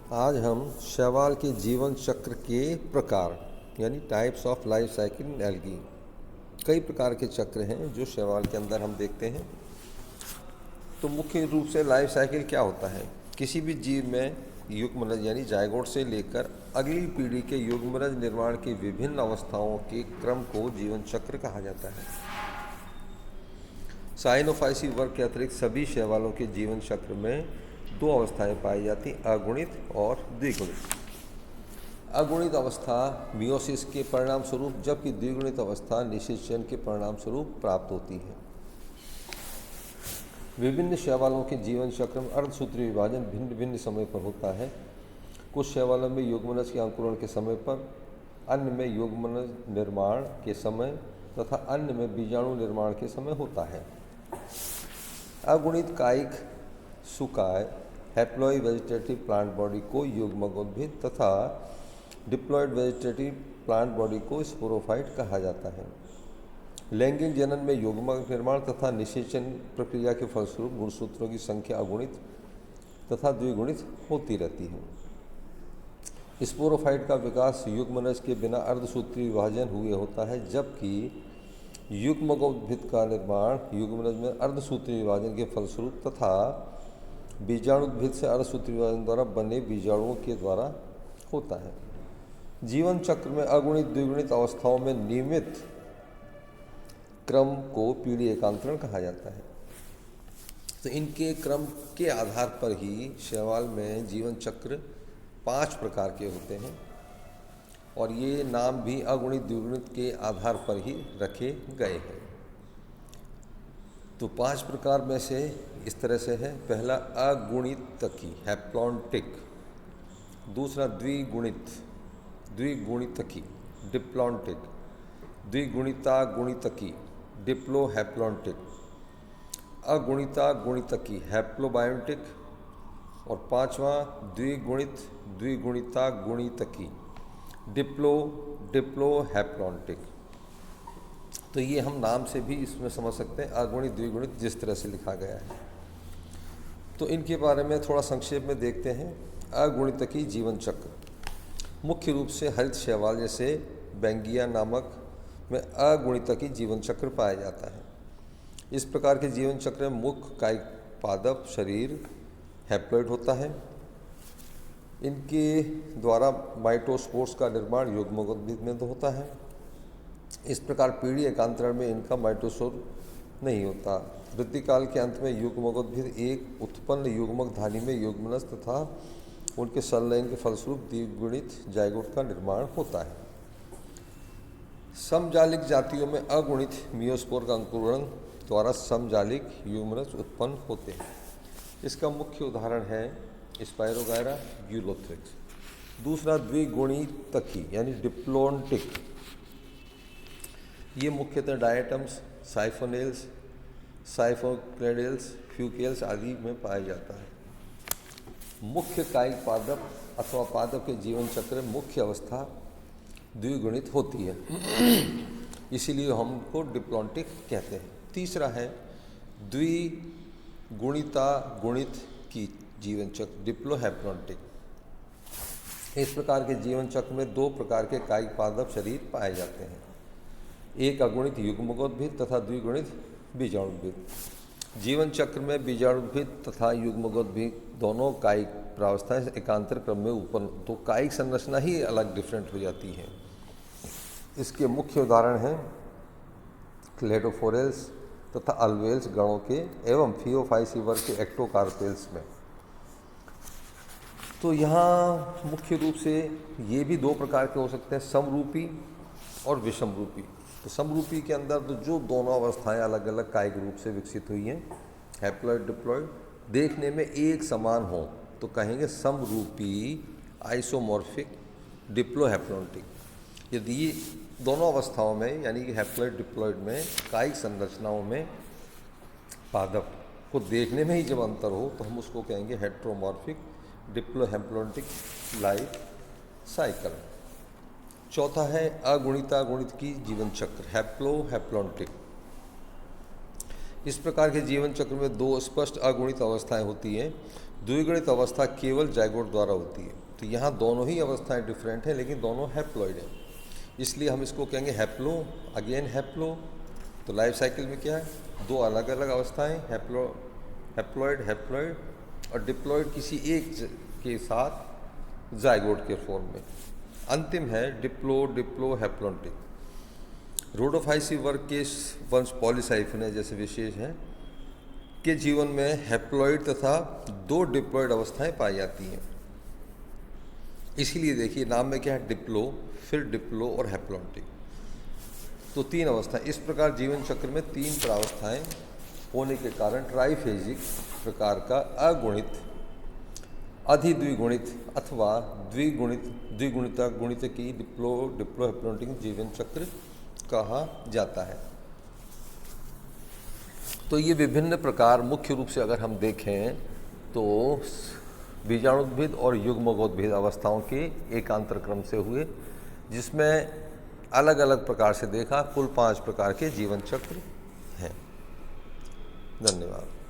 आज हम शैवाल के जीवन चक्र के प्रकार यानी types of life cycle in algae. कई प्रकार के चक्र हैं जो शैवाल के अंदर हम देखते हैं। तो मुख्य रूप से लाइफ साइकिल क्या होता है? किसी भी जीव में युग्मनज यानी जायगोट से लेकर अगली पीढ़ी के युग्मनज निर्माण की विभिन्न अवस्थाओं के क्रम को जीवन चक्र कहा जाता है। साइनोफाइसी वर्ग के अतिरिक्त सभी शैवालों के जीवन चक्र में दो अवस्थाएं पाई जाती, अगुणित और द्विगुणित। अगुणित अवस्था मियोसिस के परिणाम स्वरूप, जबकि द्विगुणित अवस्था निषेचन के परिणाम स्वरूप प्राप्त होती है। विभिन्न शैवालों के जीवन चक्र में अर्धसूत्रीय विभाजन भिन्न भिन्न समय पर होता है। कुछ शैवालों में युग्मनज के अंकुरण के समय पर, अन्य में युग्मनज निर्माण के समय तथा अन्य में बीजाणु निर्माण के समय होता है। अगुणित कायिक सुकाय हैप्लॉइड वेजिटेटिव प्लांट बॉडी को युग्मकोद्भिद तथा डिप्लॉइड वेजिटेटिव प्लांट बॉडी को स्पोरोफाइट कहा जाता है। लैंगिक जनन में युग्मक निर्माण तथा निषेचन प्रक्रिया के फलस्वरूप गुणसूत्रों की संख्या अगुणित तथा द्विगुणित होती रहती है। स्पोरोफाइट का विकास युग्मनज के बिना अर्धसूत्रीय विभाजन हुए होता है, जबकि युग्मकोद्भिद का निर्माण युग्मनज में अर्धसूत्रीय विभाजन के फलस्वरूप तथा बीजाणुद्भिद से अर्धसूत्रीय विभाजन द्वारा बने बीजाणुओं के द्वारा होता है। जीवन चक्र में अगुणित द्विगुणित अवस्थाओं में नियमित क्रम को पीढ़ी एकांतरण कहा जाता है। तो इनके क्रम के आधार पर ही शैवाल में जीवन चक्र 5 प्रकार के होते हैं और ये नाम भी अगुणित द्विगुणित के आधार पर ही रखे गए हैं। तो 5 प्रकार में से इस तरह से है। पहला अगुणितकी हैप्लॉन्टिक, दूसरा द्विगुणितकी डिप्लॉन्टिक, द्विगुणितागुणितकी डिप्लोहैप्लॉन्टिक, अगुणितागुणितकी हैप्लोबायोन्टिक और 5वां द्विगुणितागुणितकी डिप्लोहैप्लॉन्टिक। तो ये हम नाम से भी इसमें समझ सकते हैं, अगुणित द्विगुणित जिस तरह से लिखा गया है। तो इनके बारे में थोड़ा संक्षेप में देखते हैं। अगुणितकी जीवन चक्र मुख्य रूप से हरित शैवाल जैसे बेंगिया नामक में अगुणितकी जीवन चक्र पाया जाता है। इस प्रकार के जीवन चक्र में मुख्य कायिक पादप शरीर हैप्लॉइड होता है। इनके द्वारा माइटोस्पोर्स का निर्माण युग्मकोद्भिद में तो होता है। इस प्रकार पीढ़ी एकांतरण में इनका माइटोसोर नहीं होता। वृद्धिकाल के अंत में युग्मकोद्भिद एक उत्पन्न युग्मक धानी में युग्मनज तथा उनके संलयन के फलस्वरूप द्विगुणित जायगोट का निर्माण होता है। समजालिक जातियों में अगुणित मियोस्पोर का अंकुरण द्वारा समजालिक युग्मनज उत्पन्न होते हैं। इसका मुख्य उदाहरण है स्पायरोगायरा यूलोथ्रिक्स। दूसरा द्विगुणितकी यानी डिप्लोन्टिक, ये मुख्यतः डायटम्स, साइफोनेल्स, साइफोक्लेडेल्स, फ्यूकेल्स आदि में पाया जाता है। मुख्य कायिक पादप अथवा पादप के जीवन चक्र मुख्य अवस्था द्विगुणित होती है, इसीलिए हम उनको डिप्लॉन्टिक कहते हैं। तीसरा है द्विगुणितागुणित की जीवन चक्र डिप्लोहैप्लॉन्टिक। इस प्रकार के जीवन चक्र में 2 प्रकार के कायिक पादप शरीर पाए जाते हैं, एक अगुणित युग्मकोद्भिद तथा द्विगुणित बीजाणुद्भिद। जीवन चक्र में बीजाणुद्भिद तथा युग्मकोद्भिद दोनों कायिक प्रावस्थाएं एकांतर क्रम में उत्पन्न, तो कायिक संरचना ही अलग डिफरेंट हो जाती है। इसके मुख्य उदाहरण हैं क्लेडोफोरेल्स तथा अल्वेल्स गणों के एवं थियोफाइसी वर्ग के एक्टोकार्पेल्स में। तो यहाँ मुख्य रूप से ये भी 2 प्रकार के हो सकते हैं, समरूपी और विषमरूपी। तो समरूपी के अंदर तो जो दोनों अवस्थाएं अलग अलग कायिक रूप से विकसित हुई हैं, हैप्लॉइड डिप्लॉइड, देखने में एक समान हो तो कहेंगे समरूपी आइसोमॉर्फिक डिप्लोहैप्लॉन्टिक। यदि ये दोनों अवस्थाओं में यानी कि हैप्लॉइड डिप्लॉइड में कायिक संरचनाओं में पादप को देखने में ही जब अंतर हो तो हम उसको कहेंगे हेट्रोमॉर्फिक डिप्लोहैप्लॉन्टिक लाइफ साइकिल। चौथा है अगुणितागुणित की जीवन चक्र हैप्लोहैप्लॉन्टिक। इस प्रकार के जीवन चक्र में दो स्पष्ट अगुणित अवस्थाएं होती हैं। द्विगुणित अवस्था केवल जाइगोट द्वारा होती है। तो यहाँ दोनों ही अवस्थाएं डिफरेंट हैं, लेकिन दोनों हैप्लॉइड हैं, इसलिए हम इसको कहेंगे हैप्लो अगेन हैप्लो। तो लाइफ साइकिल में क्या है, दो अलग अलग अवस्थाएं, हैप्लॉइड और डिप्लॉइड किसी एक के साथ जाइगोट के फॉर्म में। अंतिम है डिप्लो हैप्लॉन्टिक। रोडोफाइसी वर्ग के वंश पॉलीसाइफिने जैसे विशेष हैं के जीवन में हैप्लॉइड तथा दो डिप्लॉइड अवस्थाएं पाई जाती हैं। इसीलिए देखिए नाम में क्या है, डिप्लो, फिर डिप्लो और हैप्लॉन्टिक। तो तीन अवस्थाएं। इस प्रकार जीवन चक्र में तीन प्रावस्थाएं होने के कारण ट्राइफेजिक प्रकार का अगुणित, अधिद्विगुणित अथवा द्विगुणिता गुणित की डिप्लो हैप्लॉन्टिक जीवन चक्र कहा जाता है। तो ये विभिन्न प्रकार मुख्य रूप से अगर हम देखें तो बीजाणुद्भिद और युग्मकोद्भिद अवस्थाओं के एकांतर क्रम से हुए, जिसमें अलग अलग प्रकार से देखा कुल 5 प्रकार के जीवन चक्र हैं। धन्यवाद।